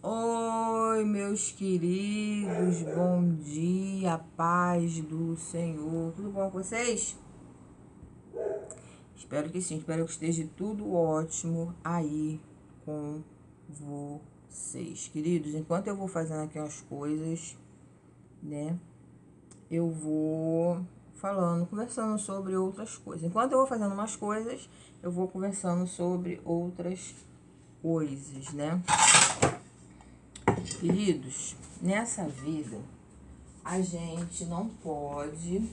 Oi, meus queridos, bom dia, paz do Senhor. Tudo bom com vocês? Espero que sim, espero que esteja tudo ótimo aí com vocês. Queridos, enquanto eu vou fazendo aqui as coisas, né, eu vou falando, conversando sobre outras coisas. Enquanto eu vou fazendo umas coisas, eu vou conversando sobre outras coisas, né? Queridos, nessa vida, a gente não pode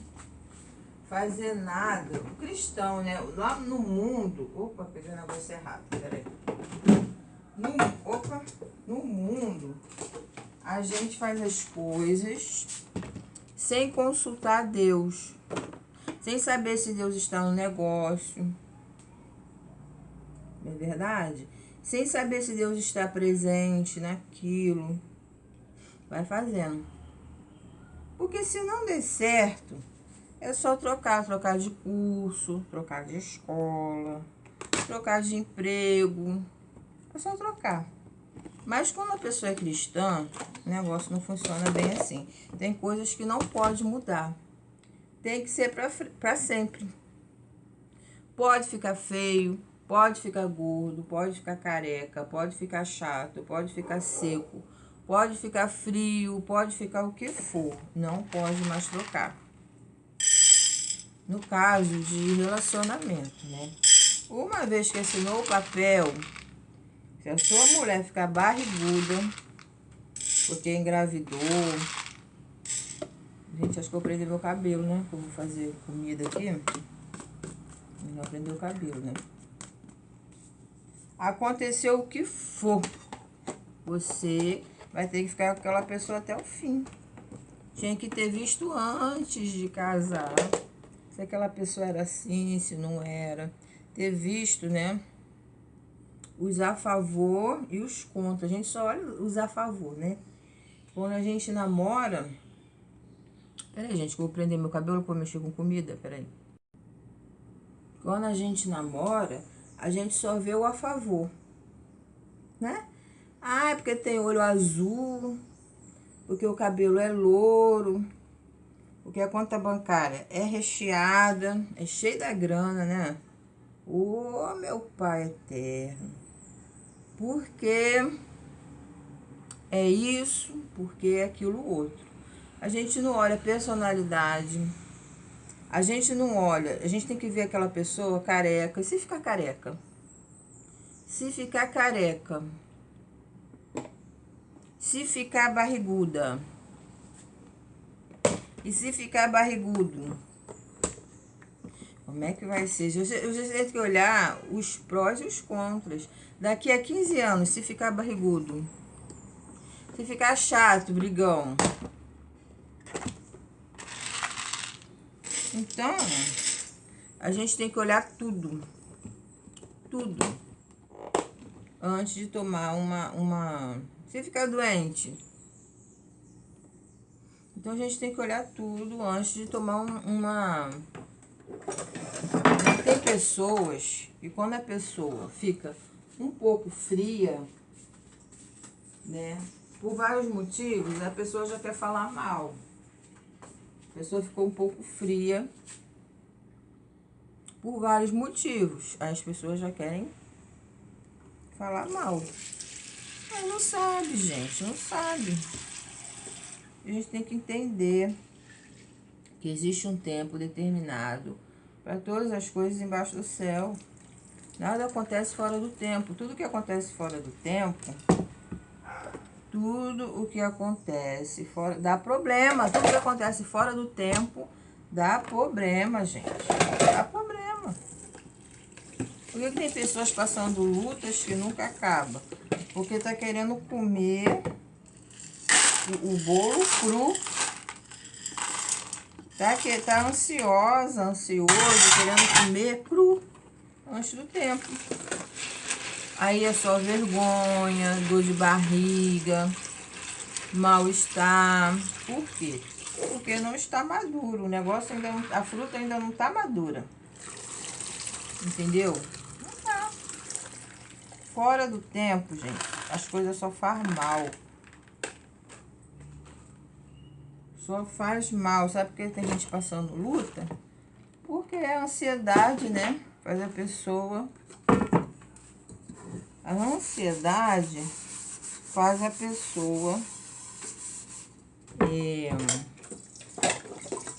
fazer nada. O cristão, né? Lá no mundo... Opa, peguei o negócio errado, peraí. No mundo, a gente faz as coisas sem consultar Deus. Sem saber se Deus está no negócio. Não é verdade? Sem saber se Deus está presente naquilo. Vai fazendo. Porque se não der certo, é só trocar de curso, trocar de escola, trocar de emprego. É só trocar. Mas quando a pessoa é cristã, o negócio não funciona bem assim. Tem coisas que não pode mudar. Tem que ser para sempre. Pode ficar feio, pode ficar gordo, pode ficar careca, pode ficar chato, pode ficar seco, pode ficar frio, pode ficar o que for. Não pode mais trocar. No caso de relacionamento, né? Uma vez que assinou o papel, se a sua mulher ficar barriguda, porque engravidou... Gente, acho que eu prendi meu cabelo, né? Que eu vou fazer comida aqui. Não prendeu o cabelo, né? Aconteceu o que for, você vai ter que ficar com aquela pessoa até o fim. Tinha que ter visto antes de casar se aquela pessoa era assim, se não era. Ter visto, né? Os a favor e os contra. A gente só olha os a favor, né? Quando a gente namora... Peraí, gente, que eu vou prender meu cabelo para mexer com comida. Peraí. Quando a gente namora, a gente só vê o a favor, né? Ah, é porque tem olho azul, porque o cabelo é louro, porque a conta bancária é recheada, é cheia da grana, né? Ô, meu Pai eterno. Porque é isso, porque é aquilo outro. A gente não olha a personalidade. A gente não olha, a gente tem que ver aquela pessoa careca. Se ficar careca, se ficar careca, se ficar barriguda, e se ficar barrigudo, como é que vai ser? Eu já tenho que olhar os prós e os contras. Daqui a 15 anos, se ficar barrigudo, se ficar chato, brigão. Então, a gente tem que olhar tudo. Tudo. Antes de tomar uma... Se ficar doente. Então, a gente tem que olhar tudo antes de tomar uma... Tem pessoas que quando a pessoa fica um pouco fria, né? Por vários motivos, a pessoa já quer falar mal. A pessoa ficou um pouco fria por vários motivos. As pessoas já querem falar mal. Mas não sabe, gente, não sabe. A gente tem que entender que existe um tempo determinado para todas as coisas embaixo do céu. Nada acontece fora do tempo. Tudo que acontece fora do tempo, tudo o que acontece fora... Dá problema. Tudo que acontece fora do tempo dá problema, gente. Dá problema. Por que tem pessoas passando lutas que nunca acabam? Porque tá querendo comer o bolo cru. Tá ansioso, querendo comer cru antes do tempo. Aí é só vergonha, dor de barriga, mal-estar. Por quê? Porque não está maduro. O negócio ainda não, a fruta ainda não está madura. Entendeu? Não tá. fora do tempo, gente, as coisas só faz mal. Só faz mal. Sabe por que tem gente passando luta? Porque a ansiedade, né? Faz a pessoa... A ansiedade faz a pessoa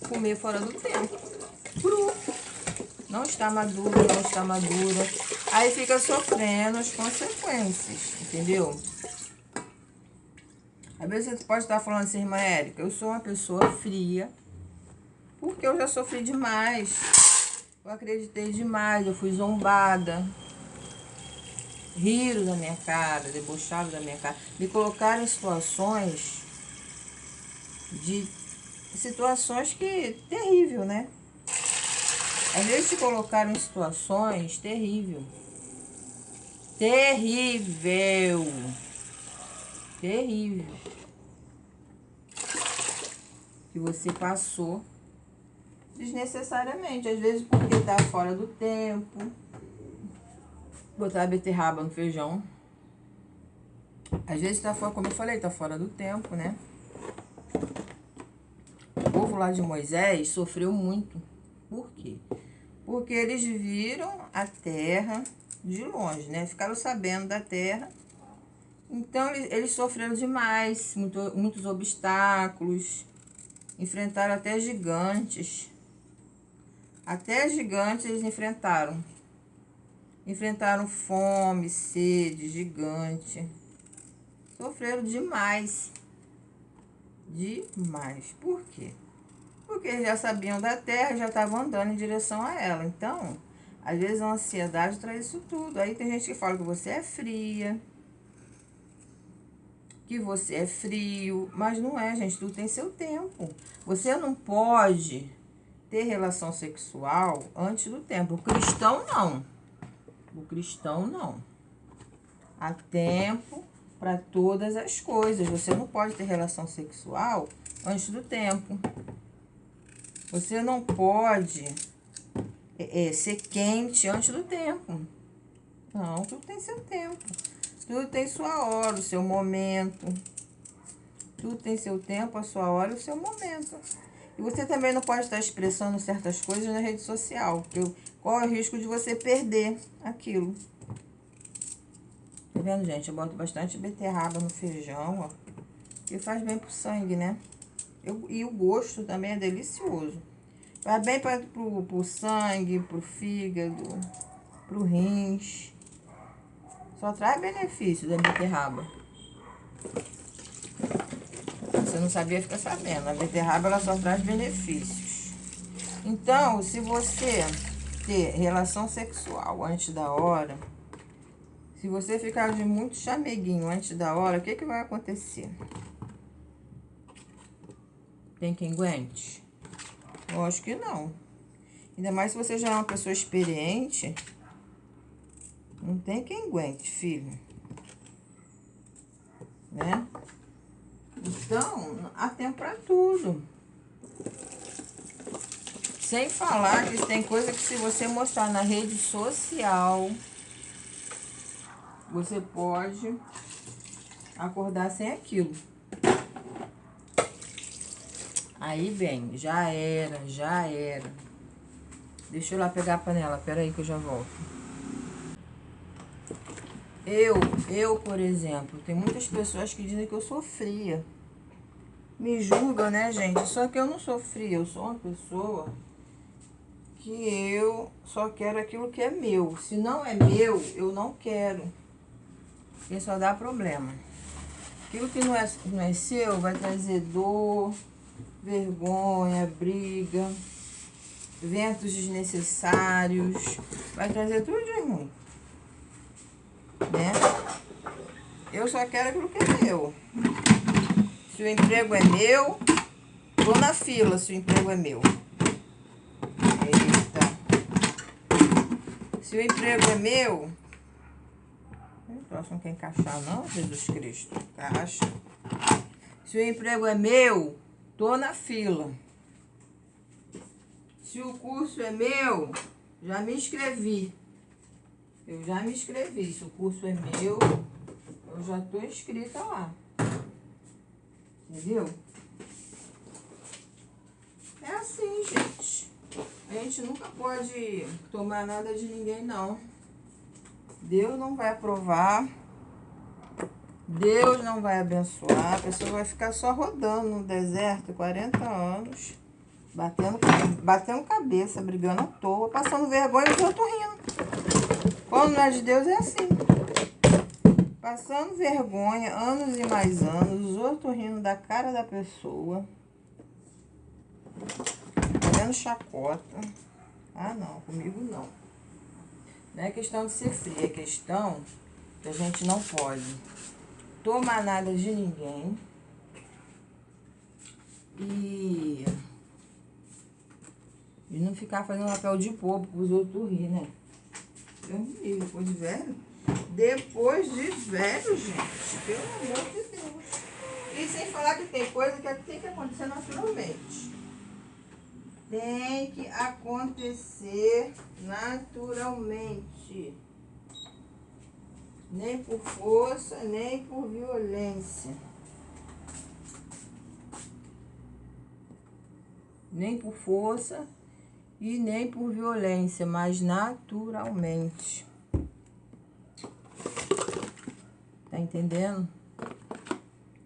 comer fora do tempo. Cru. Não está madura, não está madura. Aí fica sofrendo as consequências, entendeu? Às vezes você pode estar falando assim, irmã Érica, eu sou uma pessoa fria, porque eu já sofri demais. Eu acreditei demais, eu fui zombada. Riram da minha cara, debocharam da minha cara. Me colocaram em situações que... terrível, né? Às vezes te colocaram em situações terrível. Terrível. Terrível. Que você passou desnecessariamente. Às vezes porque tá fora do tempo. Botar a beterraba no feijão. Às vezes tá fora, como eu falei, tá fora do tempo, né? O povo lá de Moisés sofreu muito. Por quê? Porque eles viram a terra de longe, né? Ficaram sabendo da terra. Então, eles sofreram demais, muitos obstáculos. Enfrentaram até gigantes. Até gigantes eles enfrentaram. Enfrentaram fome, sede, gigante. Sofreram demais. Demais. Por quê? Porque eles já sabiam da terra, já estavam andando em direção a ela. Então, às vezes a ansiedade traz isso tudo. Aí tem gente que fala que você é fria, que você é frio, mas não é, gente, tudo tem seu tempo. Você não pode ter relação sexual antes do tempo. O cristão não. O cristão não. Há tempo para todas as coisas. Você não pode ter relação sexual antes do tempo. Você não pode ser quente antes do tempo. Não, tudo tem seu tempo. Tudo tem sua hora, o seu momento. Tudo tem seu tempo, a sua hora e o seu momento. E você também não pode estar expressando certas coisas na rede social. Porque qual é o risco de você perder aquilo? Tá vendo, gente? Eu boto bastante beterraba no feijão, ó. E faz bem pro sangue, né? E o gosto também é delicioso. Faz bem pro sangue, pro fígado, pro rins. Só traz benefício da beterraba. Você não sabia, fica sabendo. A beterraba, ela só traz benefícios. Então, se você ter relação sexual antes da hora, se você ficar de muito chameguinho antes da hora, o que que vai acontecer? Tem quem aguente? Eu acho que não. Ainda mais se você já é uma pessoa experiente, não tem quem aguente, filho. Né? Então, há tempo pra tudo. Sem falar que tem coisa que se você mostrar na rede social, você pode acordar sem aquilo. Aí, bem, já era, já era. Deixa eu lá pegar a panela, peraí que eu já volto. Eu, por exemplo, tem muitas pessoas que dizem que eu sou fria. Me julgam, né, gente? Só que eu não sou fria, eu sou uma pessoa que eu só quero aquilo que é meu. Se não é meu, eu não quero. Porque só dá problema. Aquilo que não é seu vai trazer dor, vergonha, briga, ventos desnecessários. Vai trazer tudo de ruim. Né? Eu só quero aquilo que é meu. Se o emprego é meu, tô na fila se o emprego é meu. Eita. Se o emprego é meu... O próximo não quer encaixar não, Jesus Cristo. Encaixa. Se o emprego é meu, tô na fila. Se o curso é meu, já me inscrevi. Eu já me inscrevi. Se o curso é meu, eu já tô inscrita lá. Entendeu? É assim, gente. A gente nunca pode tomar nada de ninguém, não. Deus não vai aprovar. Deus não vai abençoar. A pessoa vai ficar só rodando no deserto 40 anos. Batendo cabeça, brigando à toa, passando vergonha e os outros rindo. Quando não é de Deus, é assim. Passando vergonha, anos e mais anos, os outros rindo da cara da pessoa. Fazendo chacota. Ah, não, comigo não. Não é questão de ser fria, é questão que a gente não pode tomar nada de ninguém. E não ficar fazendo papel de bobo para os outros rir, né? Eu me ligo, depois de velho. Depois de velho, gente. Pelo amor de Deus. E sem falar que tem coisa que tem que acontecer naturalmente. Tem que acontecer naturalmente. Nem por força, nem por violência. Nem por força e nem por violência, mas naturalmente. Tá entendendo?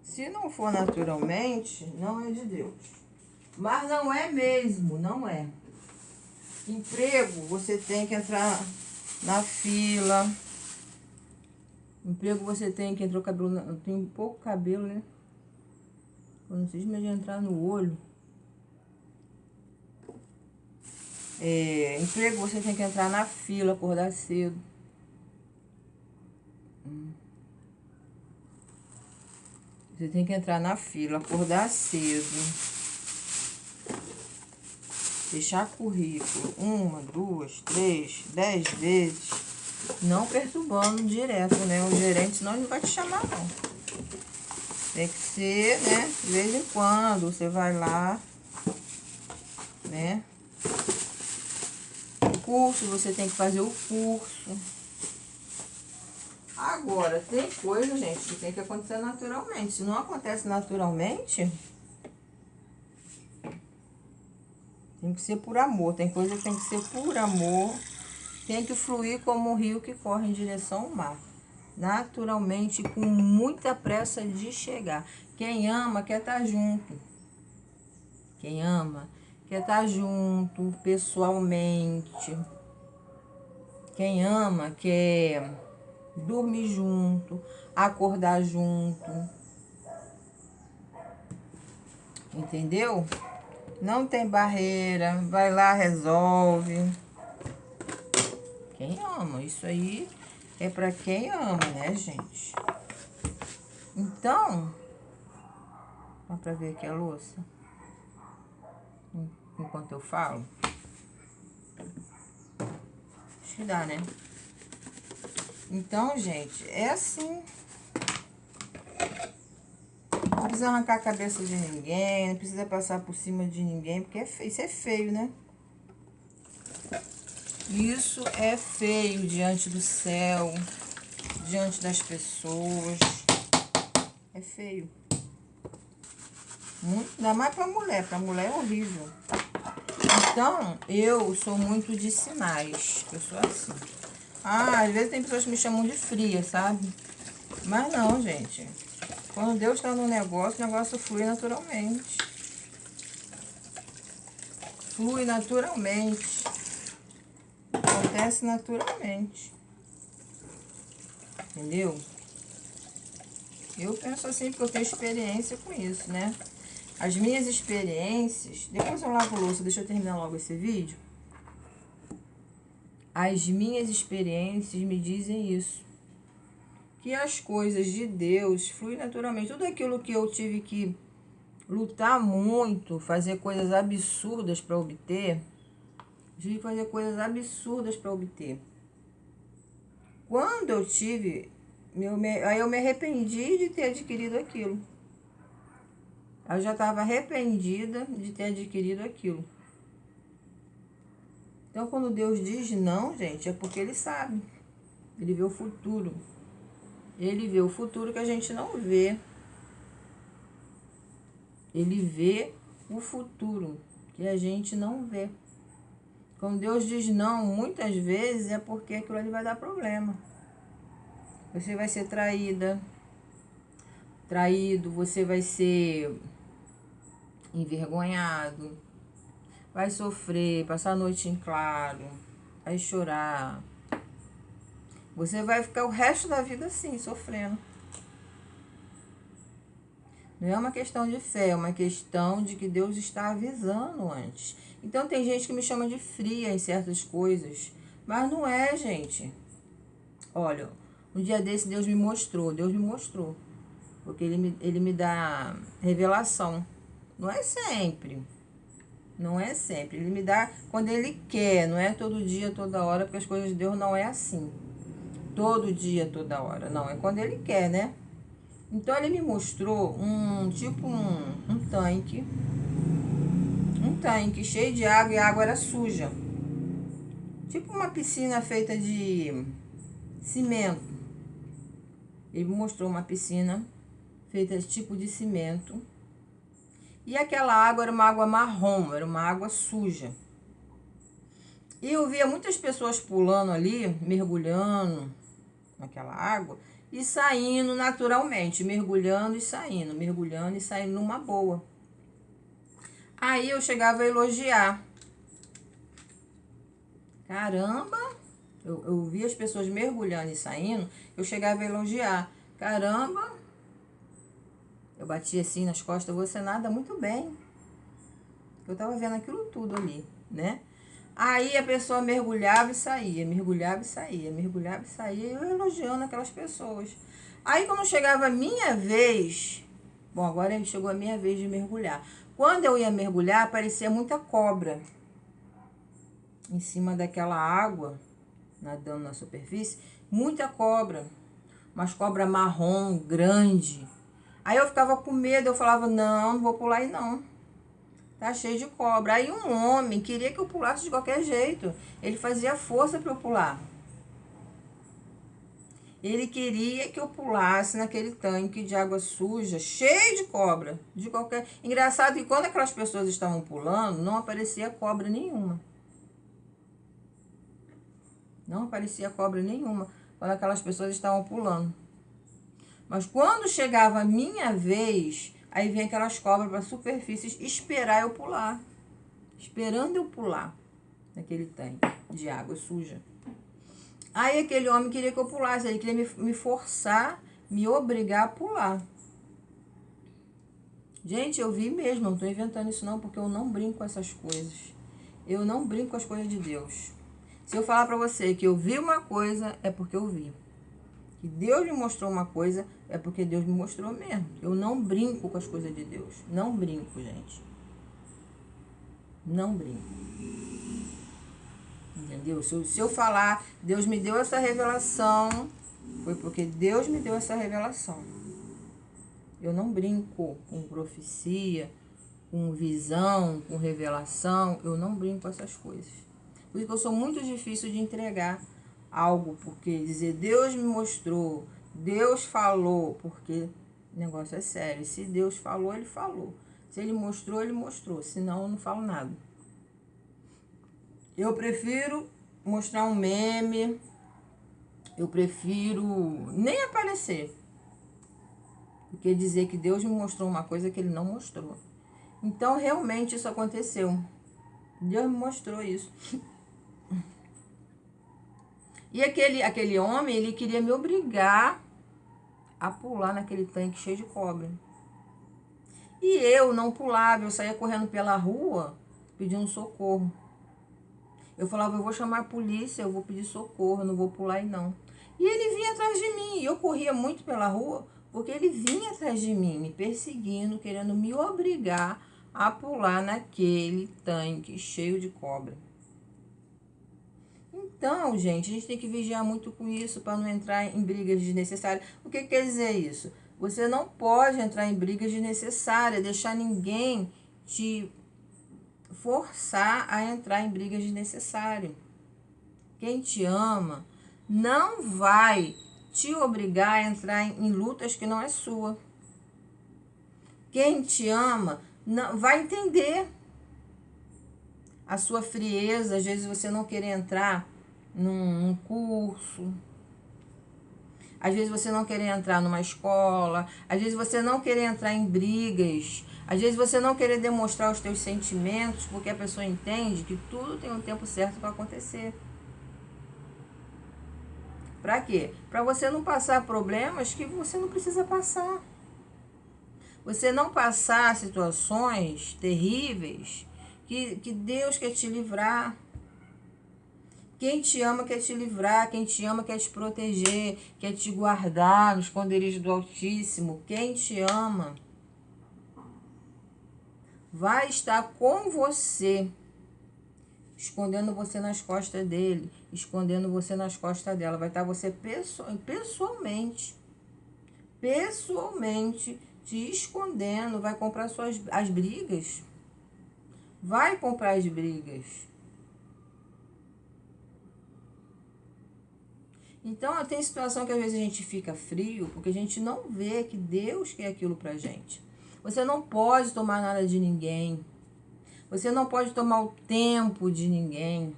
Se não for naturalmente, não é de Deus. Mas não é mesmo, não é. Emprego, você tem que entrar na fila. Emprego, você tem que entrar o cabelo... Eu tenho pouco cabelo, né? Eu não sei, mas de entrar no olho. Emprego, você tem que entrar na fila, acordar cedo. Você tem que entrar na fila, acordar cedo. Deixar currículo 1, 2, 3, 10 vezes. Não perturbando direto, né? O gerente, senão ele não vai te chamar, não. Tem que ser, né? De vez em quando você vai lá, né? O curso, você tem que fazer o curso. Agora, tem coisa, gente, que tem que acontecer naturalmente. Se não acontece naturalmente, tem que ser por amor. Tem coisa que tem que ser por amor. Tem que fluir como um rio que corre em direção ao mar. Naturalmente, com muita pressa de chegar. Quem ama quer estar junto. Quem ama quer estar junto pessoalmente. Quem ama quer dormir junto, acordar junto. Entendeu? Não tem barreira, vai lá, resolve. Quem ama, isso aí é pra quem ama, né, gente? Então, dá pra ver aqui a louça? Enquanto eu falo. Acho que dá, né? Então, gente, é assim. Não precisa arrancar a cabeça de ninguém, não precisa passar por cima de ninguém, porque é feio, isso é feio, né? Isso é feio diante do céu, diante das pessoas. É feio. Muito, ainda mais pra mulher é horrível. Então, eu sou muito de sinais, eu sou assim. Às vezes tem pessoas que me chamam de fria, sabe? Mas não, gente. Quando Deus tá no negócio, o negócio flui naturalmente. Flui naturalmente. Acontece naturalmente. Entendeu? Eu penso assim porque eu tenho experiência com isso, né? As minhas experiências... Depois eu lavo a louça, deixa eu terminar logo esse vídeo. As minhas experiências me dizem isso. Que as coisas de Deus fluem naturalmente. Tudo aquilo que eu tive que lutar muito, fazer coisas absurdas para obter... Tive que fazer coisas absurdas para obter. Quando eu tive... Aí eu me arrependi de ter adquirido aquilo. Eu já estava arrependida de ter adquirido aquilo. Então, quando Deus diz não, gente, é porque Ele sabe. Ele vê o futuro. Ele vê o futuro que a gente não vê. Ele vê o futuro que a gente não vê. Quando Deus diz não, muitas vezes é porque aquilo ali vai dar problema. Você vai ser traída, traído, você vai ser envergonhado, vai sofrer, passar a noite em claro, vai chorar. Você vai ficar o resto da vida assim, sofrendo. Não é uma questão de fé, é uma questão de que Deus está avisando antes. Então tem gente que me chama de fria em certas coisas, mas não é, gente. Olha, um dia desse Deus me mostrou, porque ele me dá revelação. Não é sempre, não é sempre. Ele me dá quando Ele quer, não é todo dia, toda hora, porque as coisas de Deus não é assim. Todo dia, toda hora. Não, é quando Ele quer, né? Então Ele me mostrou um tanque. Um tanque cheio de água e a água era suja. Tipo uma piscina feita de cimento. Ele me mostrou uma piscina feita tipo de cimento. E aquela água era uma água marrom, era uma água suja. E eu via muitas pessoas pulando ali, mergulhando naquela água e saindo naturalmente, mergulhando e saindo numa boa. Aí eu chegava a elogiar. Caramba! Eu via as pessoas mergulhando e saindo, eu chegava a elogiar. Caramba! Eu batia assim nas costas, você nada muito bem. Eu tava vendo aquilo tudo ali, né? Aí a pessoa mergulhava e saía, mergulhava e saía, mergulhava e saía, eu elogiando aquelas pessoas. Aí quando chegava a minha vez, bom, agora chegou a minha vez de mergulhar. Quando eu ia mergulhar, aparecia muita cobra em cima daquela água, nadando na superfície, muita cobra, umas cobra marrom, grande. Aí eu ficava com medo, eu falava, não vou pular aí não. Tá cheio de cobra. Aí um homem queria que eu pulasse de qualquer jeito. Ele fazia força para eu pular. Ele queria que eu pulasse naquele tanque de água suja, cheio de cobra. De qualquer... Engraçado que quando aquelas pessoas estavam pulando, não aparecia cobra nenhuma. Não aparecia cobra nenhuma quando aquelas pessoas estavam pulando. Mas quando chegava a minha vez, aí vinha aquelas cobras para a superfície esperar eu pular. Esperando eu pular naquele tanque de água suja. Aí aquele homem queria que eu pulasse, ele queria me forçar, me obrigar a pular. Gente, eu vi mesmo, não estou inventando isso não, porque eu não brinco com essas coisas. Eu não brinco com as coisas de Deus. Se eu falar para você que eu vi uma coisa, é porque eu vi. Que Deus me mostrou uma coisa, é porque Deus me mostrou mesmo. Eu não brinco com as coisas de Deus. Não brinco, gente. Não brinco. Entendeu? Se eu falar, Deus me deu essa revelação, foi porque Deus me deu essa revelação. Eu não brinco com profecia, com visão, com revelação. Eu não brinco com essas coisas. Por isso que eu sou muito difícil de entregar algo, porque dizer Deus me mostrou, Deus falou, porque o negócio é sério. Se Deus falou, Ele falou. Se Ele mostrou, Ele mostrou. Senão eu não falo nada. Eu prefiro mostrar um meme, eu prefiro nem aparecer, do que dizer que Deus me mostrou uma coisa que Ele não mostrou. Então, realmente isso aconteceu. Deus me mostrou isso. E aquele homem, ele queria me obrigar a pular naquele tanque cheio de cobra. E eu não pulava, eu saía correndo pela rua pedindo socorro. Eu falava, eu vou chamar a polícia, eu vou pedir socorro, eu não vou pular aí não. E ele vinha atrás de mim, e eu corria muito pela rua, porque ele vinha atrás de mim, me perseguindo, querendo me obrigar a pular naquele tanque cheio de cobra. Então, gente, a gente tem que vigiar muito com isso para não entrar em brigas desnecessárias. O que quer dizer isso? Você não pode entrar em brigas desnecessárias, deixar ninguém te forçar a entrar em brigas desnecessárias. Quem te ama não vai te obrigar a entrar em lutas que não é sua. Quem te ama não vai entender a sua frieza, às vezes você não querer entrar num curso, às vezes você não querer entrar numa escola, às vezes você não querer entrar em brigas, às vezes você não querer demonstrar os teus sentimentos, porque a pessoa entende que tudo tem um tempo certo para acontecer. Para quê? Para você não passar problemas que você não precisa passar. Você não passar situações terríveis que Deus quer te livrar. Quem te ama quer te livrar, quem te ama quer te proteger, quer te guardar no esconderijo do Altíssimo. Quem te ama vai estar com você, escondendo você nas costas dele, escondendo você nas costas dela. Vai estar você pessoalmente te escondendo, vai comprar as brigas. Vai comprar as brigas. Então, tem situação que às vezes a gente fica frio, porque a gente não vê que Deus quer aquilo pra gente. Você não pode tomar nada de ninguém. Você não pode tomar o tempo de ninguém.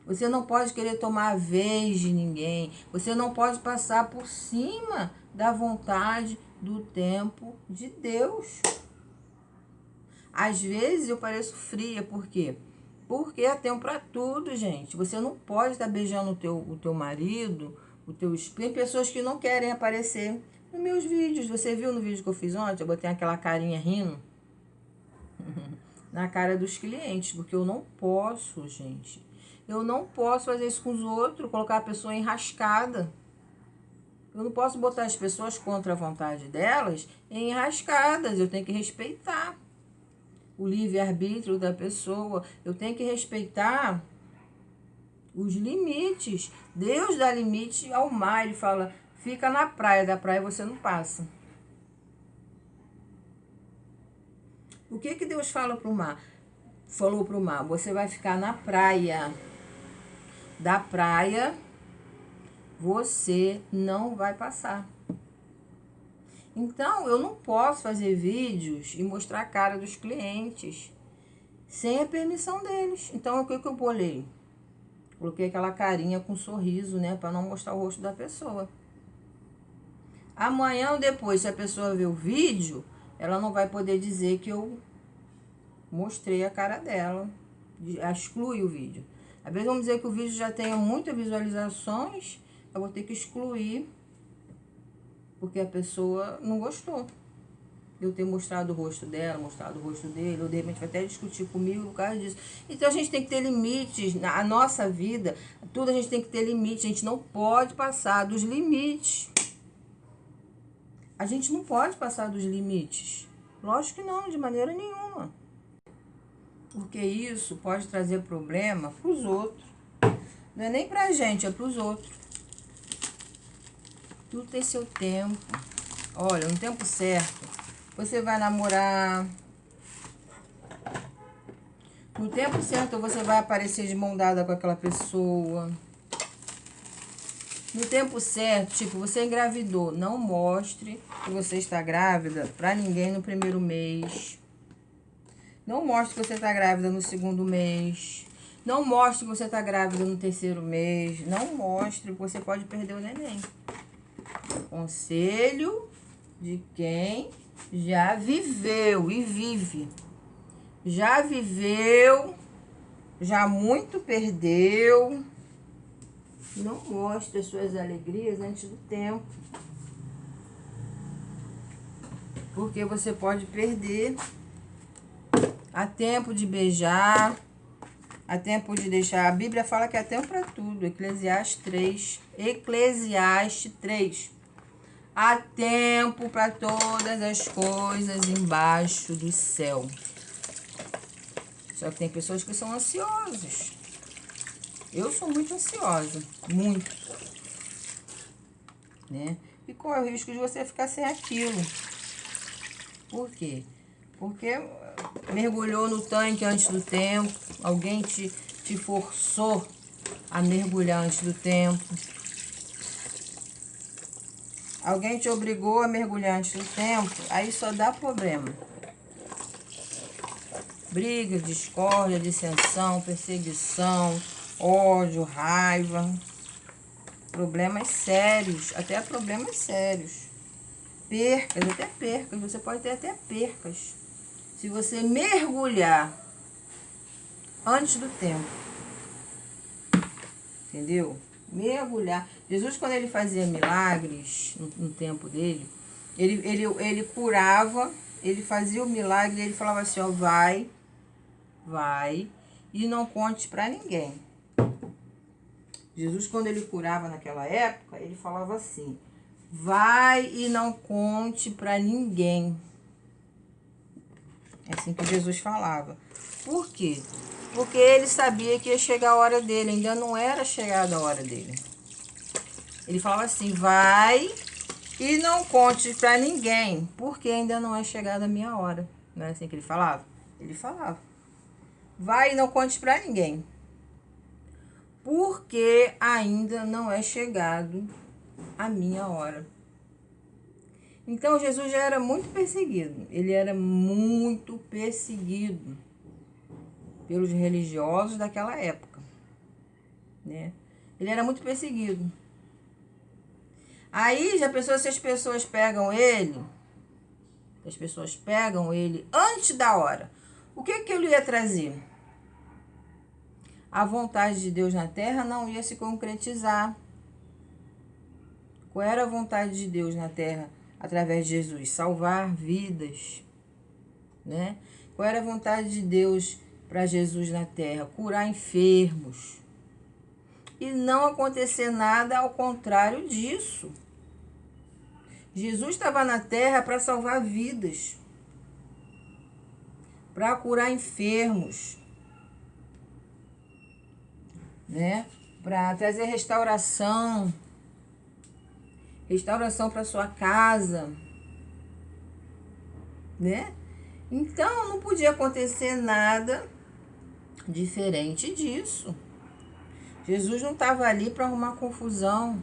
Você não pode querer tomar a vez de ninguém. Você não pode passar por cima da vontade do tempo de Deus. Às vezes eu pareço fria, por quê? Porque há tempo para tudo, gente. Você não pode estar beijando o teu marido, o teu espelho. Tem pessoas que não querem aparecer nos meus vídeos. Você viu no vídeo que eu fiz ontem? Eu botei aquela carinha rindo na cara dos clientes, porque eu não posso, gente. Eu não posso fazer isso com os outros, colocar a pessoa enrascada. Eu não posso botar as pessoas contra a vontade delas em enrascadas. Eu tenho que respeitar o livre-arbítrio da pessoa. Eu tenho que respeitar os limites. Deus dá limite ao mar. Ele fala, fica na praia, da praia você não passa. O que que Deus fala para o mar? Falou para o mar, você vai ficar na praia. Da praia, você não vai passar. Então, eu não posso fazer vídeos e mostrar a cara dos clientes sem a permissão deles. Então, o que que eu bolei? Coloquei aquela carinha com sorriso, né? Para não mostrar o rosto da pessoa. Amanhã ou depois, se a pessoa ver o vídeo, ela não vai poder dizer que eu mostrei a cara dela. Exclui o vídeo. Às vezes vamos dizer que o vídeo já tenha muitas visualizações, eu vou ter que excluir, porque a pessoa não gostou. Eu ter mostrado o rosto dela, mostrado o rosto dele, ou de repente vai até discutir comigo por causa disso. Então a gente tem que ter limites, na nossa vida, tudo a gente tem que ter limites, a gente não pode passar dos limites. A gente não pode passar dos limites. Lógico que não, de maneira nenhuma. Porque isso pode trazer problema para os outros. Não é nem pra gente, é para os outros. Tudo tem seu tempo. Olha, no tempo certo, você vai namorar. No tempo certo, você vai aparecer de mão dada com aquela pessoa. No tempo certo, tipo, você engravidou. Não mostre que você está grávida para ninguém no primeiro mês. Não mostre que você está grávida no segundo mês. Não mostre que você está grávida no terceiro mês. Não mostre, porque você pode perder o neném. Conselho de quem já viveu e vive. Já viveu, já muito perdeu. Não mostre as suas alegrias antes do tempo. Porque você pode perder. Há tempo de beijar, há tempo de deixar. A Bíblia fala que há tempo para tudo. Eclesiastes 3. Eclesiastes 3. Há tempo para todas as coisas embaixo do céu. Só que tem pessoas que são ansiosas. Eu sou muito ansiosa. Muito. Né? E corre o risco de você ficar sem aquilo. Por quê? Porque mergulhou no tanque antes do tempo. Alguém te forçou a mergulhar antes do tempo. Alguém te obrigou a mergulhar antes do tempo, aí só dá problema. Briga, discórdia, dissensão, perseguição, ódio, raiva. Problemas sérios, até problemas sérios. Percas, até percas. Você pode ter até percas. Se você mergulhar antes do tempo. Entendeu? Mergulhar. Jesus, quando ele fazia milagres no tempo dele, ele curava, ele fazia o milagre, ele falava assim, ó, vai, e não conte para ninguém. Jesus, quando ele curava naquela época, ele falava assim, vai e não conte para ninguém. É assim que Jesus falava. Por quê? Porque ele sabia que ia chegar a hora dele, ainda não era chegada a hora dele. Ele falava assim, vai e não conte para ninguém, porque ainda não é chegada a minha hora. Não é assim que ele falava? Ele falava, vai e não conte para ninguém, porque ainda não é chegado a minha hora. Então, Jesus já era muito perseguido. Ele era muito perseguido pelos religiosos daquela época, né? Ele era muito perseguido. Aí, já pensou se as pessoas pegam ele? As pessoas pegam ele antes da hora. O que ele ia trazer? A vontade de Deus na terra não ia se concretizar. Qual era a vontade de Deus na terra através de Jesus? Salvar vidas, né? Qual era a vontade de Deus para Jesus na terra? Curar enfermos. E não acontecer nada ao contrário disso. Jesus estava na terra para salvar vidas, para curar enfermos, né? Para trazer restauração para sua casa, né? Então não podia acontecer nada diferente disso. Jesus não estava ali para arrumar confusão.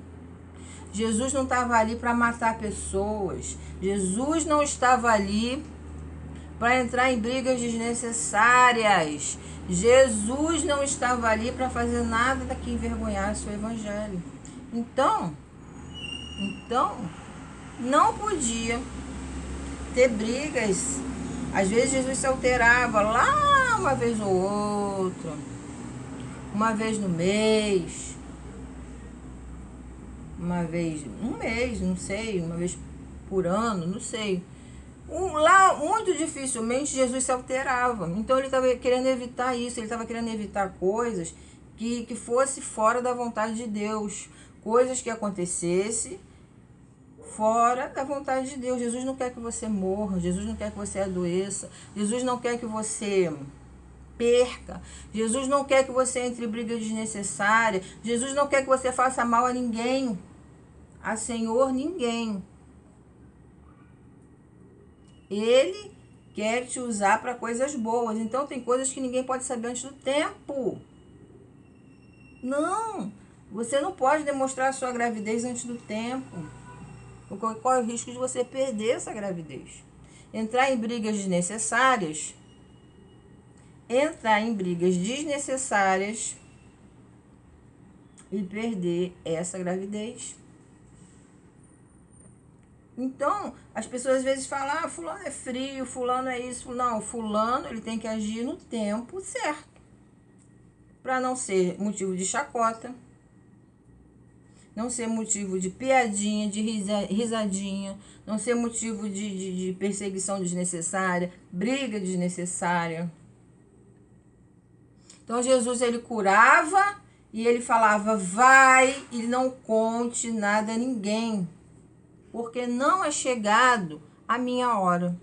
Jesus não estava ali para matar pessoas. Jesus não estava ali para entrar em brigas desnecessárias. Jesus não estava ali para fazer nada que envergonhasse o evangelho. Então, não podia ter brigas. Às vezes Jesus se alterava lá uma vez ou outra, uma vez no mês, uma vez, um mês, não sei, uma vez por ano, não sei. Lá, muito dificilmente, Jesus se alterava. Então, ele estava querendo evitar isso, ele estava querendo evitar coisas que fosse fora da vontade de Deus, coisas que acontecessem fora da vontade de Deus. Jesus não quer que você morra, Jesus não quer que você adoeça, Jesus não quer que você perca, Jesus não quer que você entre em briga desnecessária, Jesus não quer que você faça mal a ninguém, a Senhor ninguém. Ele quer te usar para coisas boas. Então tem coisas que ninguém pode saber antes do tempo. Não, você não pode demonstrar a sua gravidez antes do tempo. Qual é o risco de você perder essa gravidez? Entrar em brigas desnecessárias. Entrar em brigas desnecessárias e perder essa gravidez. Então, as pessoas às vezes falam, ah, fulano é frio, fulano é isso. Não, fulano ele tem que agir no tempo certo. Para não ser motivo de chacota. Não ser motivo de piadinha, de risadinha. Não ser motivo de perseguição desnecessária, briga desnecessária. Então, Jesus, ele curava e ele falava, vai e não conte nada a ninguém. Porque não é chegado a minha hora.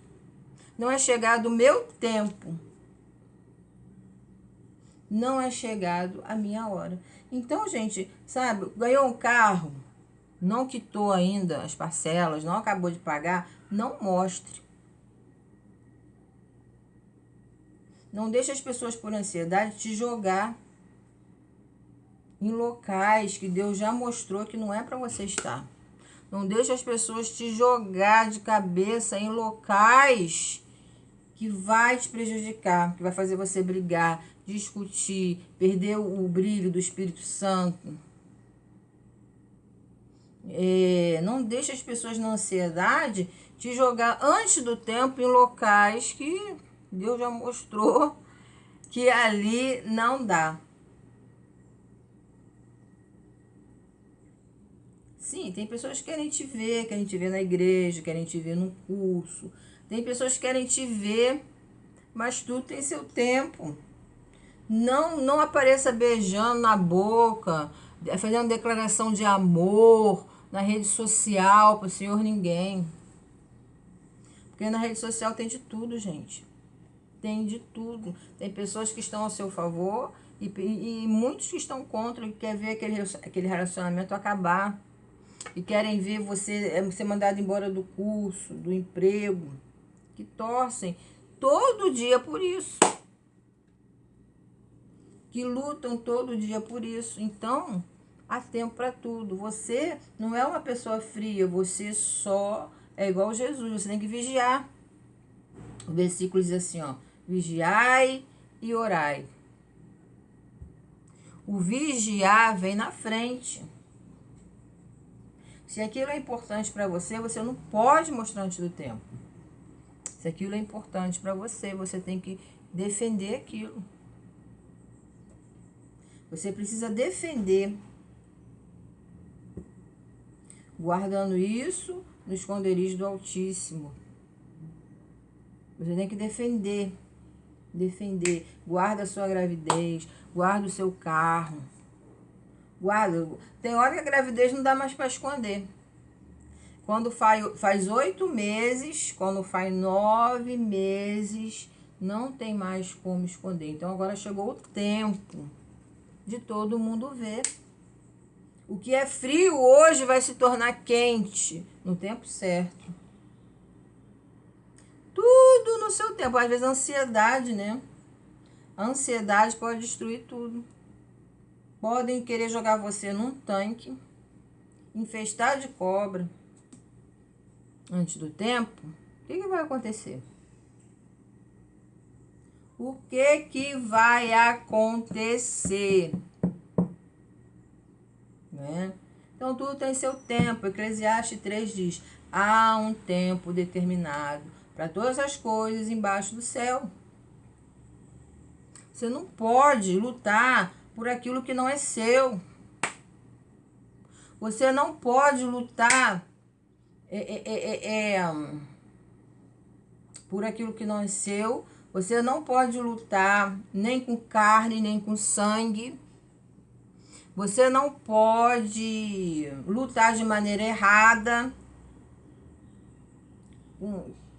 Não é chegado o meu tempo. Não é chegado a minha hora. Então, gente, sabe, ganhou um carro, não quitou ainda as parcelas, não acabou de pagar, não mostre. Não deixe as pessoas por ansiedade te jogar em locais que Deus já mostrou que não é para você estar. Não deixe as pessoas te jogar de cabeça em locais que vai te prejudicar, que vai fazer você brigar, discutir, perder o brilho do Espírito Santo. Não deixe as pessoas na ansiedade te jogar antes do tempo em locais que Deus já mostrou que ali não dá. Sim, tem pessoas que querem te ver na igreja, querem te ver no curso. Tem pessoas que querem te ver, mas tudo tem seu tempo. Não apareça beijando na boca, fazendo declaração de amor na rede social para o senhor ninguém. Porque na rede social tem de tudo, gente. Tem de tudo. Tem pessoas que estão a seu favor e muitos que estão contra, que querem ver aquele relacionamento acabar. E querem ver você ser mandado embora do curso, do emprego. Que torcem todo dia por isso. Que lutam todo dia por isso. Então, há tempo para tudo. Você não é uma pessoa fria, você só é igual Jesus, você tem que vigiar. O versículo diz assim, ó: vigiai e orai. O vigiar vem na frente. Se aquilo é importante para você, você não pode mostrar antes do tempo. Se aquilo é importante para você, você tem que defender aquilo. Você precisa defender, guardando isso no esconderijo do Altíssimo. Você tem que defender. Guarda a sua gravidez, guarda o seu carro. Guarda. Tem hora que a gravidez não dá mais para esconder. Quando faz 8 meses, quando faz 9 meses, não tem mais como esconder. Então agora chegou o tempo de todo mundo ver. O que é frio hoje vai se tornar quente no tempo certo. Tudo no seu tempo. Às vezes a ansiedade, né? A ansiedade pode destruir tudo. Podem querer jogar você num tanque, infestar de cobra antes do tempo. O que vai acontecer? O que vai acontecer? Né? Então, tudo tem seu tempo. Eclesiastes 3 diz: há um tempo determinado para todas as coisas embaixo do céu. Você não pode lutar por aquilo que não é seu. Você não pode lutar por aquilo que não é seu. Você não pode lutar nem com carne, nem com sangue. Você não pode lutar de maneira errada.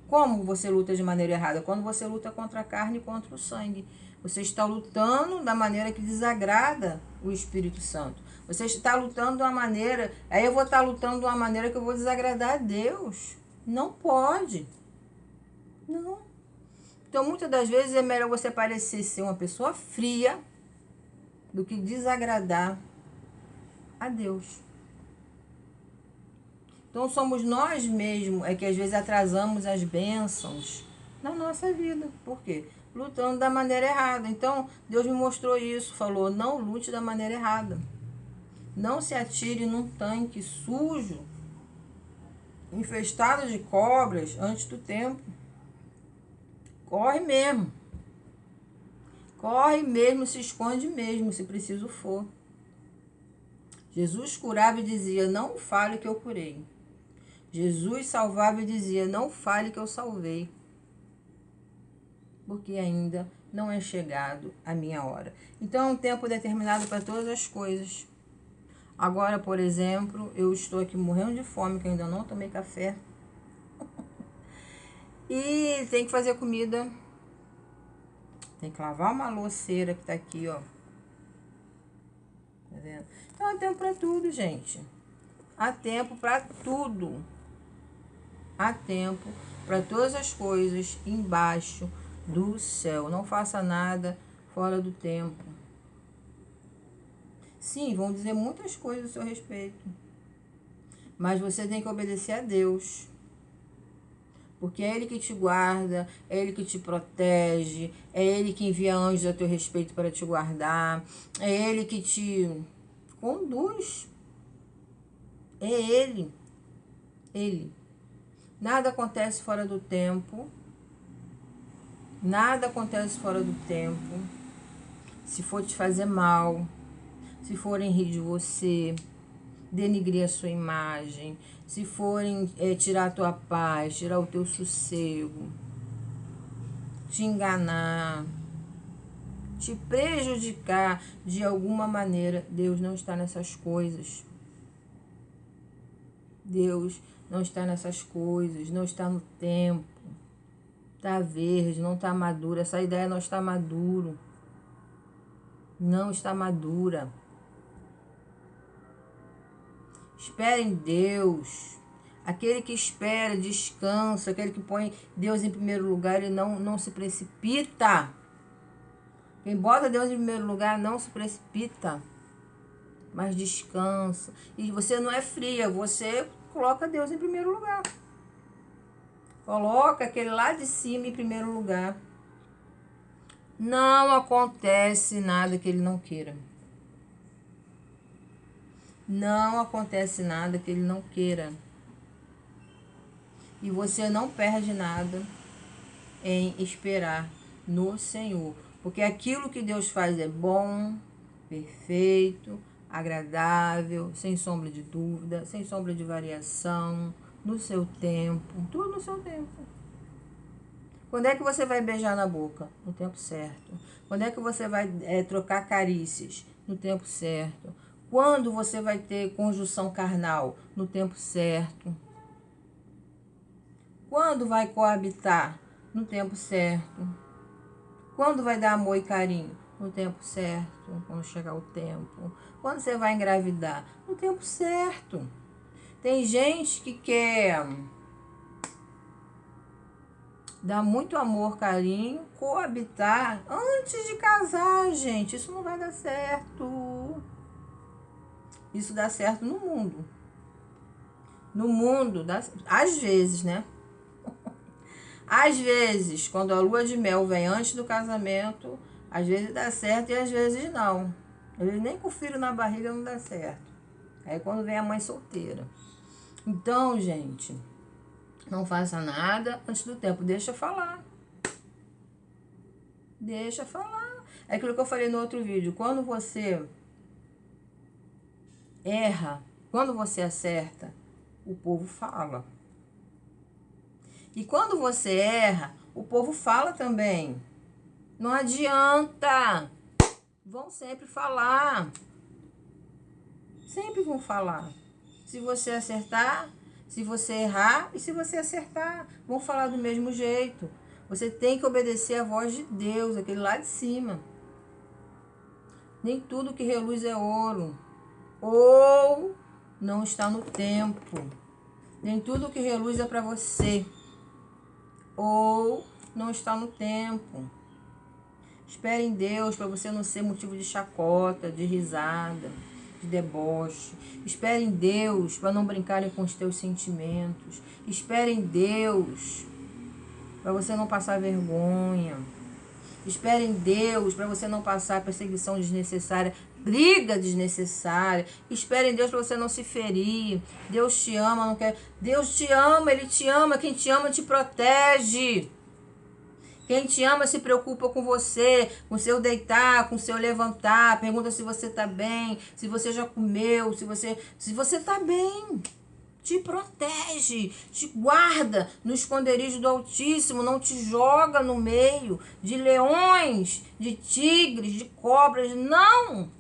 Como você luta de maneira errada? Quando você luta contra a carne e contra o sangue. Você está lutando da maneira que desagrada o Espírito Santo. Você está lutando de uma maneira... Aí eu vou estar lutando de uma maneira que eu vou desagradar a Deus. Não pode. Não. Então, muitas das vezes é melhor você parecer ser uma pessoa fria do que desagradar a Deus. Então, somos nós mesmos que às vezes atrasamos as bênçãos na nossa vida. Por quê? Lutando da maneira errada. Então, Deus me mostrou isso. Falou, não lute da maneira errada. Não se atire num tanque sujo, infestado de cobras antes do tempo. Corre mesmo. Corre mesmo, se esconde mesmo, se preciso for. Jesus curava e dizia, não fale que eu curei. Jesus salvava e dizia, não fale que eu salvei. Porque ainda não é chegado a minha hora. Então é um tempo determinado para todas as coisas. Agora, por exemplo, eu estou aqui morrendo de fome, que eu ainda não tomei café. E tem que fazer comida. Tem que lavar uma louceira que tá aqui, ó. Tá vendo? Então há tempo para tudo, gente. Há tempo para tudo. Há tempo para todas as coisas embaixo do céu. Não faça nada fora do tempo. Sim, vão dizer muitas coisas a seu respeito. Mas você tem que obedecer a Deus. Porque é Ele que te guarda, é Ele que te protege, é Ele que envia anjos a teu respeito para te guardar, é Ele que te conduz. É Ele. Ele. Nada acontece fora do tempo. Nada acontece fora do tempo. Se for te fazer mal, se forem rir de você, denigrir a sua imagem, se forem tirar a tua paz, tirar o teu sossego, te enganar, te prejudicar de alguma maneira, Deus não está nessas coisas. Deus não está nessas coisas, não está no tempo. Está verde, não está madura. Essa ideia não está maduro. Não está madura. Espere em Deus. Aquele que espera, descansa. Aquele que põe Deus em primeiro lugar, ele não se precipita. Quem bota Deus em primeiro lugar não se precipita, mas descansa. E você não é fria, você coloca Deus em primeiro lugar. Coloca aquele lá de cima em primeiro lugar. Não acontece nada que ele não queira. Não acontece nada que ele não queira. E você não perde nada em esperar no Senhor. Porque aquilo que Deus faz é bom, perfeito, agradável, sem sombra de dúvida, sem sombra de variação, no seu tempo, tudo no seu tempo. Quando é que você vai beijar na boca? No tempo certo. Quando é que você vai trocar carícias? No tempo certo. Quando você vai ter conjunção carnal? No tempo certo. Quando vai coabitar? No tempo certo. Quando vai dar amor e carinho? No tempo certo, quando chegar o tempo. Quando você vai engravidar? No tempo certo. Tem gente que quer dar muito amor, carinho, coabitar antes de casar, gente. Isso não vai dar certo. Isso dá certo no mundo. No mundo, às vezes, né? Às vezes, quando a lua de mel vem antes do casamento, às vezes dá certo e às vezes não. Às vezes nem com o filho na barriga não dá certo. Aí quando vem a mãe solteira. Então, gente, não faça nada antes do tempo. Deixa falar. Deixa falar. É aquilo que eu falei no outro vídeo. Quando você erra, quando você acerta, o povo fala. E quando você erra, o povo fala também. Não adianta. Vão sempre falar. Sempre vão falar. Se você acertar, se você errar e se você acertar, vão falar do mesmo jeito. Você tem que obedecer a voz de Deus, aquele lá de cima. Nem tudo que reluz é ouro. Ou não está no tempo. Nem tudo que reluz é para você. Ou não está no tempo. Espere em Deus para você não ser motivo de chacota, de risada, de deboche. Espere em Deus para não brincarem com os teus sentimentos. Espere em Deus para você não passar vergonha. Espere em Deus para você não passar perseguição desnecessária, briga desnecessária. Espere em Deus para você não se ferir. Deus te ama, não quer. Deus te ama, Ele te ama. Quem te ama te protege. Quem te ama se preocupa com você, com o seu deitar, com o seu levantar. Pergunta se você está bem, se você já comeu, se você está bem. Te protege, te guarda no esconderijo do Altíssimo, não te joga no meio de leões, de tigres, de cobras, não.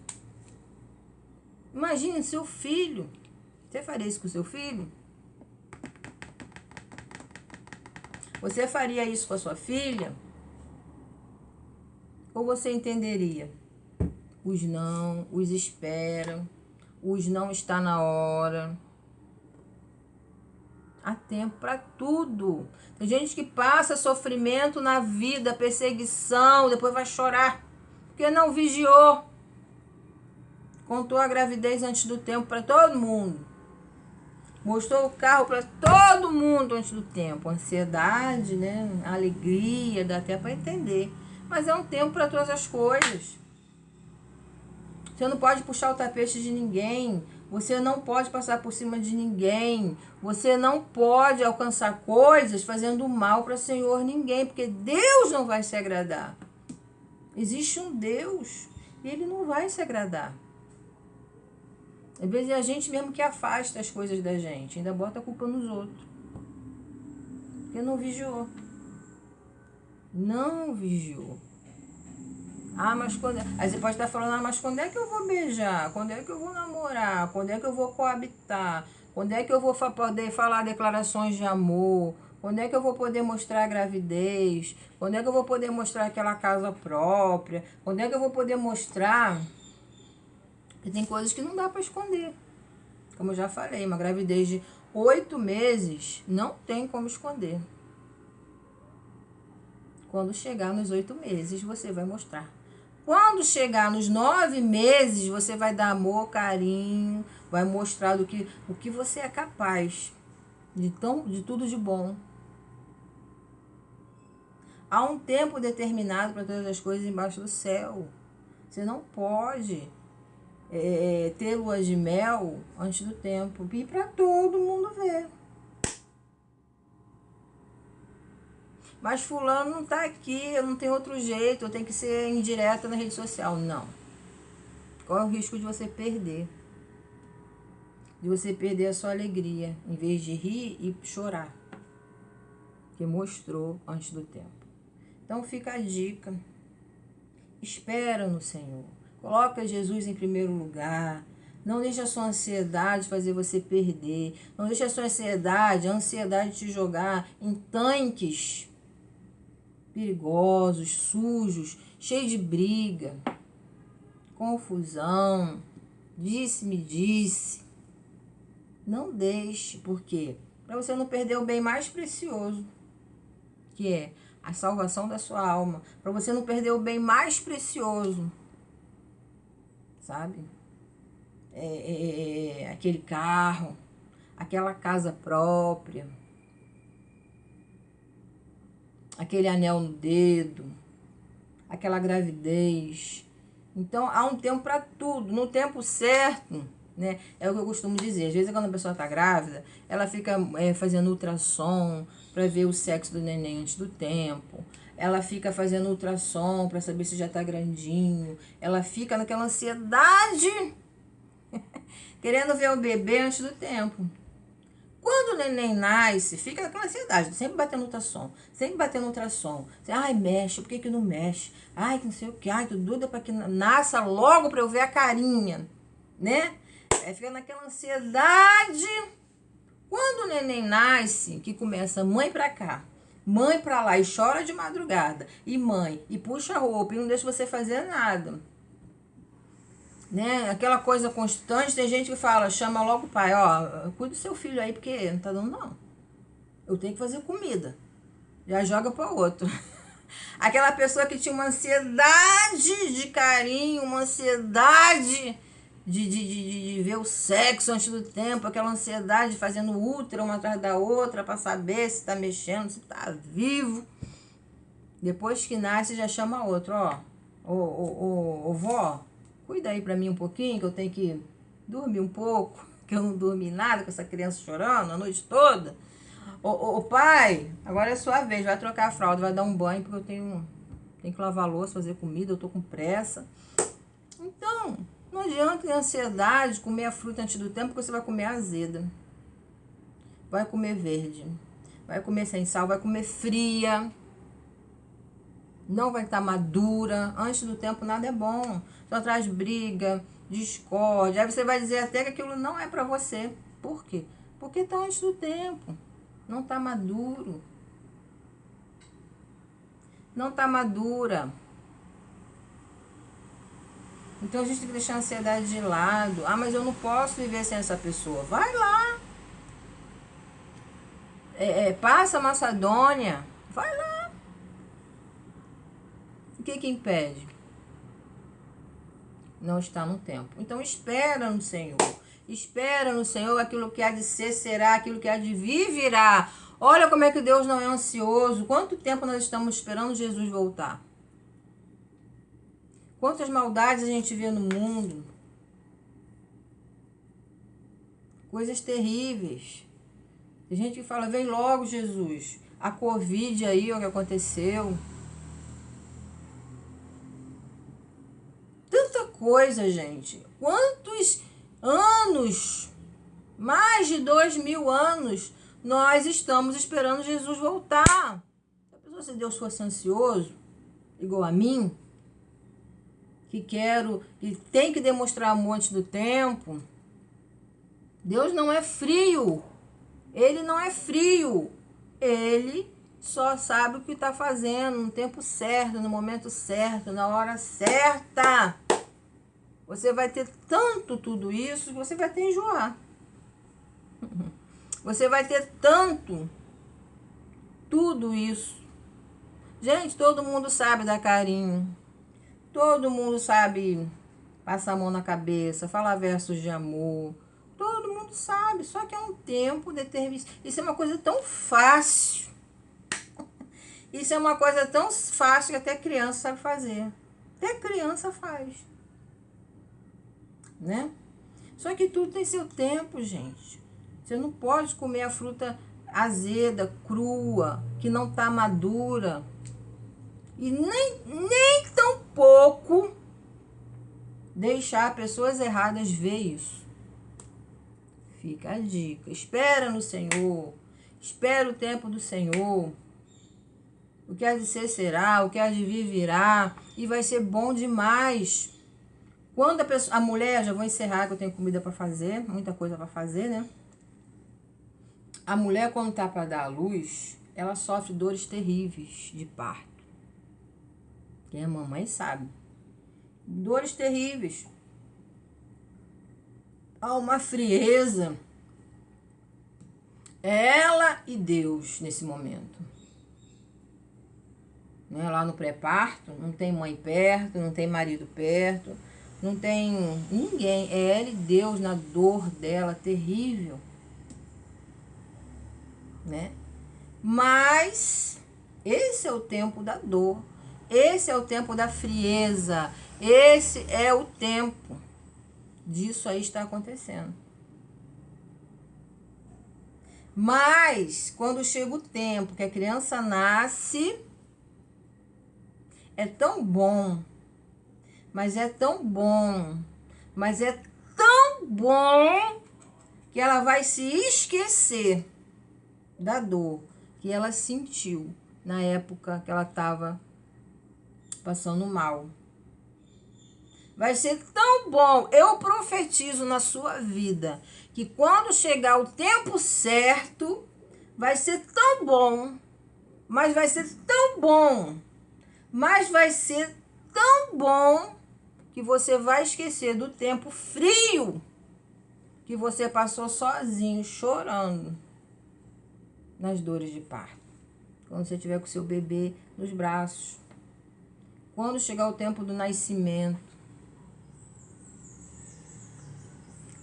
Imagine seu filho. Você faria isso com seu filho? Você faria isso com a sua filha? Ou você entenderia? Os não, os espera, os não está na hora. Há tempo para tudo. Tem gente que passa sofrimento na vida, perseguição, depois vai chorar, porque não vigiou. Contou a gravidez antes do tempo para todo mundo. Mostrou o carro para todo mundo antes do tempo. Ansiedade, né? Alegria, dá até para entender. Mas é um tempo para todas as coisas. Você não pode puxar o tapete de ninguém. Você não pode passar por cima de ninguém. Você não pode alcançar coisas fazendo mal para o Senhor ninguém. Porque Deus não vai se agradar. Existe um Deus e Ele não vai se agradar. Às vezes é a gente mesmo que afasta as coisas da gente. Ainda bota a culpa nos outros. Porque não vigiou. Não vigiou. Ah, mas quando... Aí você pode estar falando, ah, mas quando é que eu vou beijar? Quando é que eu vou namorar? Quando é que eu vou coabitar? Quando é que eu vou poder falar declarações de amor? Quando é que eu vou poder mostrar a gravidez? Quando é que eu vou poder mostrar aquela casa própria? Quando é que eu vou poder mostrar? Porque tem coisas que não dá para esconder. Como eu já falei, uma gravidez de 8 meses não tem como esconder. Quando chegar nos 8 meses, você vai mostrar. Quando chegar nos 9 meses, você vai dar amor, carinho, vai mostrar o que você é capaz de tudo de bom. Há um tempo determinado para todas as coisas embaixo do céu. Você não pode ter lua de mel antes do tempo e para todo mundo ver. Mas fulano não tá aqui, eu não tenho outro jeito, eu tenho que ser indireta na rede social. Não. Qual é o risco de você perder? De você perder a sua alegria, em vez de rir e chorar. Que mostrou antes do tempo. Então fica a dica. Espera no Senhor. Coloca Jesus em primeiro lugar. Não deixe a sua ansiedade fazer você perder. Não deixe a sua a ansiedade te jogar em tanques perigosos, sujos, cheios de briga, confusão, disse-me disse. Não deixe, por quê? Para você não perder o bem mais precioso, que é a salvação da sua alma. Para você não perder o bem mais precioso, sabe? Aquele carro, aquela casa própria, aquele anel no dedo, aquela gravidez. Então, há um tempo para tudo, no tempo certo, né? É o que eu costumo dizer. Às vezes, quando a pessoa está grávida, ela fica fazendo ultrassom para ver o sexo do neném antes do tempo. Ela fica fazendo ultrassom para saber se já está grandinho. Ela fica naquela ansiedade, querendo ver o bebê antes do tempo. Quando o neném nasce, fica naquela ansiedade, sempre batendo ultrassom, sempre batendo ultrassom. Ai, mexe, por que que não mexe? Ai, que não sei o que, ai, tô doida para que nasça logo para eu ver a carinha, né? Aí fica naquela ansiedade. Quando o neném nasce, que começa mãe para cá, mãe para lá, e chora de madrugada, e mãe, e puxa a roupa, e não deixa você fazer nada. Né? Aquela coisa constante, tem gente que fala, chama logo o pai, ó, cuida do seu filho aí, porque não tá dando não. Eu tenho que fazer comida. Já joga para outro. Aquela pessoa que tinha uma ansiedade de carinho, uma ansiedade de ver o sexo antes do tempo, aquela ansiedade fazendo útero uma atrás da outra para saber se tá mexendo, se tá vivo. Depois que nasce, já chama outro, ó. Ô, vó, cuida aí pra mim um pouquinho, que eu tenho que dormir um pouco, que eu não dormi nada com essa criança chorando a noite toda. Ô pai, agora é sua vez, vai trocar a fralda, vai dar um banho, porque eu tenho que lavar a louça, fazer comida, eu tô com pressa. Então, não adianta ter ansiedade, comer a fruta antes do tempo, porque você vai comer azeda. Vai comer verde, vai comer sem sal, vai comer fria. Não vai estar madura. Antes do tempo nada é bom. Só traz briga, discórdia. Aí você vai dizer até que aquilo não é para você. Por quê? Porque está antes do tempo. Não está maduro. Não está madura. Então a gente tem que deixar a ansiedade de lado. Ah, mas eu não posso viver sem essa pessoa. Vai lá. Passa a Macedônia. Vai lá. O que impede? Não está no tempo. Então espera no Senhor. Espera no Senhor, aquilo que há de ser será, aquilo que há de vir virá. Olha como é que Deus não é ansioso. Quanto tempo nós estamos esperando Jesus voltar? Quantas maldades a gente vê no mundo. Coisas terríveis. Tem gente que fala, vem logo Jesus. A Covid aí, o que aconteceu. Tanta coisa, gente. Quantos anos, mais de 2000 anos, nós estamos esperando Jesus voltar. Se Deus fosse ansioso, igual a mim, que tem que demonstrar amor antes do tempo. Deus não é frio. Ele não é frio. Ele só sabe o que está fazendo no tempo certo, no momento certo, na hora certa. Você vai ter tanto tudo isso que você vai até enjoar. Você vai ter tanto tudo isso. Gente, todo mundo sabe dar carinho. Todo mundo sabe passar a mão na cabeça, falar versos de amor. Todo mundo sabe, só que é um tempo determinado. Isso é uma coisa tão fácil. Isso é uma coisa tão fácil que até criança sabe fazer. Até criança faz. Né? Só que tudo tem seu tempo, gente. Você não pode comer a fruta azeda, crua, que não está madura. E nem tão pouco deixar pessoas erradas ver isso. Fica a dica. Espera no Senhor. Espera o tempo do Senhor. O que há de ser será, o que há de vir virá. E vai ser bom demais. Quando a mulher, já vou encerrar que eu tenho comida para fazer, muita coisa para fazer, né? A mulher, quando tá para dar à luz, ela sofre dores terríveis de parto. Quem é mamãe sabe. Dores terríveis. Há uma frieza. Ela e Deus nesse momento. Né? Lá no pré-parto, não tem mãe perto, não tem marido perto, não tem ninguém. É ela e Deus na dor dela, terrível. Né? Mas esse é o tempo da dor. Esse é o tempo da frieza. Esse é o tempo disso aí está acontecendo. Mas, quando chega o tempo que a criança nasce, é tão bom. Mas é tão bom. Mas é tão bom que ela vai se esquecer da dor que ela sentiu na época que ela estava passando mal. Vai ser tão bom, eu profetizo na sua vida, que quando chegar o tempo certo, vai ser tão bom, mas vai ser tão bom, mas vai ser tão bom, que você vai esquecer do tempo frio que você passou sozinho, chorando nas dores de parto. Quando você estiver com seu bebê nos braços. Quando chegar o tempo do nascimento.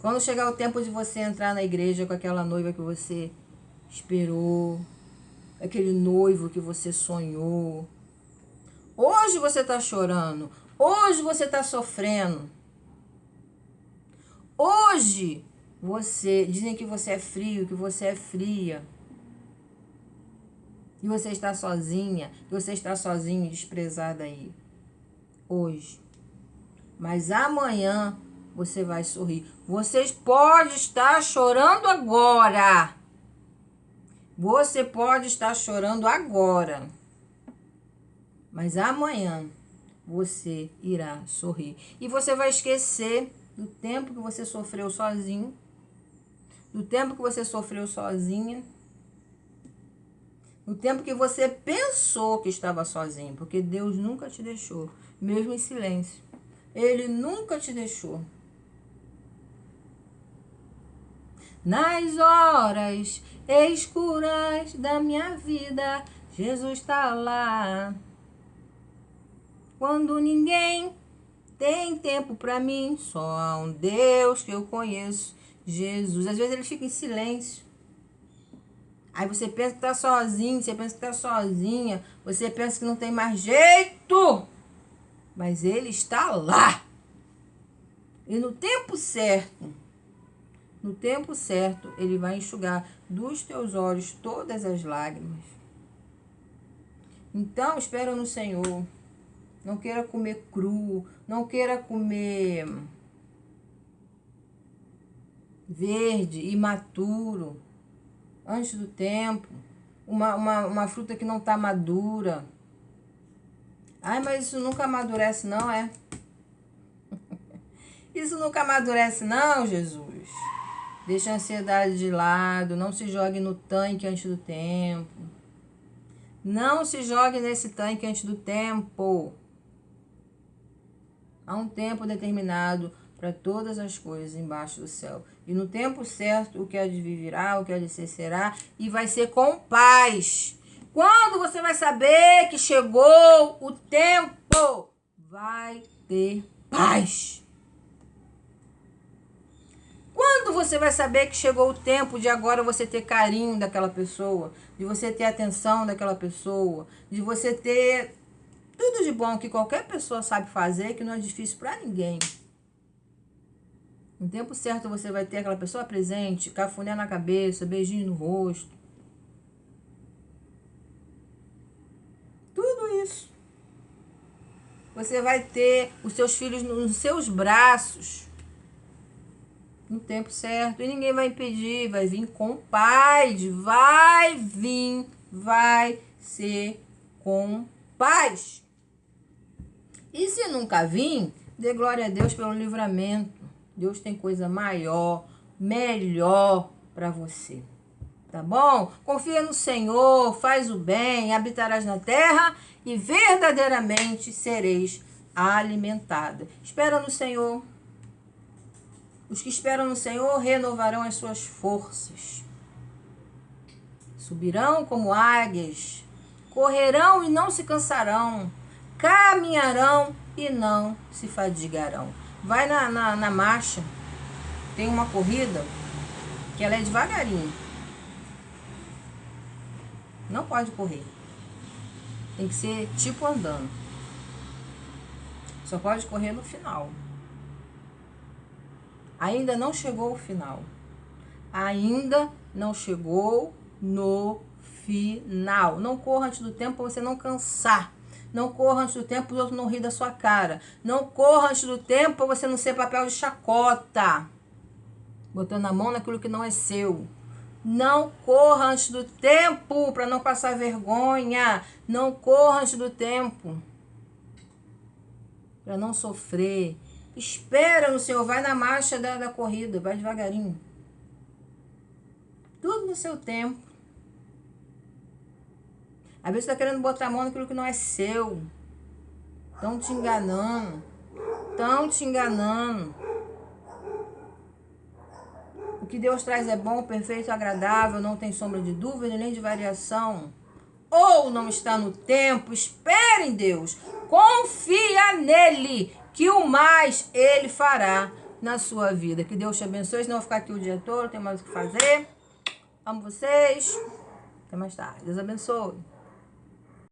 Quando chegar o tempo de você entrar na igreja com aquela noiva que você esperou. Aquele noivo que você sonhou. Hoje você está chorando. Hoje você está sofrendo. Hoje dizem que você é frio, que você é fria. Que você está sozinha, que você está sozinho, desprezada aí. Hoje. Mas amanhã você vai sorrir. Você pode estar chorando agora. Você pode estar chorando agora. Mas amanhã você irá sorrir. E você vai esquecer do tempo que você sofreu sozinho. Do tempo que você sofreu sozinha. No tempo que você pensou que estava sozinho, porque Deus nunca te deixou, mesmo em silêncio. Ele nunca te deixou. Nas horas escuras da minha vida, Jesus está lá. Quando ninguém tem tempo para mim, só há um Deus que eu conheço Jesus. Às vezes ele fica em silêncio. Aí você pensa que tá sozinho, você pensa que tá sozinha, você pensa que não tem mais jeito. Mas ele está lá. E no tempo certo, ele vai enxugar dos teus olhos todas as lágrimas. Então, espera no Senhor. Não queira comer cru, não queira comer verde, imaturo, antes do tempo. Uma fruta que não está madura. Ai, mas isso nunca amadurece, não, é? Isso nunca amadurece, não, Jesus. Deixa a ansiedade de lado, não se jogue no tanque antes do tempo. Não se jogue nesse tanque antes do tempo. Há um tempo determinado para todas as coisas embaixo do céu. E no tempo certo, o que há de vir virá, o que há de ser será, e vai ser com paz. Quando você vai saber que chegou o tempo, vai ter paz. Quando você vai saber que chegou o tempo de agora você ter carinho daquela pessoa, de você ter atenção daquela pessoa, de você ter tudo de bom que qualquer pessoa sabe fazer, que não é difícil para ninguém. No tempo certo você vai ter aquela pessoa presente, cafuné na cabeça, beijinho no rosto. Tudo isso. Você vai ter os seus filhos nos seus braços. No tempo certo. E ninguém vai impedir. Vai vir com paz. Vai vir. Vai ser com paz. E se nunca vir, dê glória a Deus pelo livramento. Deus tem coisa maior, melhor para você. Tá bom? Confia no Senhor, faz o bem, habitarás na terra e verdadeiramente sereis alimentada. Espera no Senhor. Os que esperam no Senhor renovarão as suas forças. Subirão como águias, correrão e não se cansarão, caminharão e não se fadigarão. Vai na marcha, tem uma corrida que ela é devagarinho. Não pode correr. Tem que ser tipo andando. Só pode correr no final. Ainda não chegou o final. Ainda não chegou no final. Não corra antes do tempo para você não cansar. Não corra antes do tempo para os outros não rir da sua cara. Não corra antes do tempo para você não ser papel de chacota. Botando a mão naquilo que não é seu. Não corra antes do tempo para não passar vergonha. Não corra antes do tempo para não sofrer. Espera no Senhor, vai na marcha da corrida, vai devagarinho. Tudo no seu tempo. Às vezes você está querendo botar a mão naquilo que não é seu. Estão te enganando. Estão te enganando. O que Deus traz é bom, perfeito, agradável, não tem sombra de dúvida nem de variação. Ou não está no tempo, espere em Deus. Confia nele, que o mais ele fará na sua vida. Que Deus te abençoe, senão eu vou ficar aqui o dia todo, não tenho mais o que fazer. Amo vocês. Até mais tarde. Deus abençoe.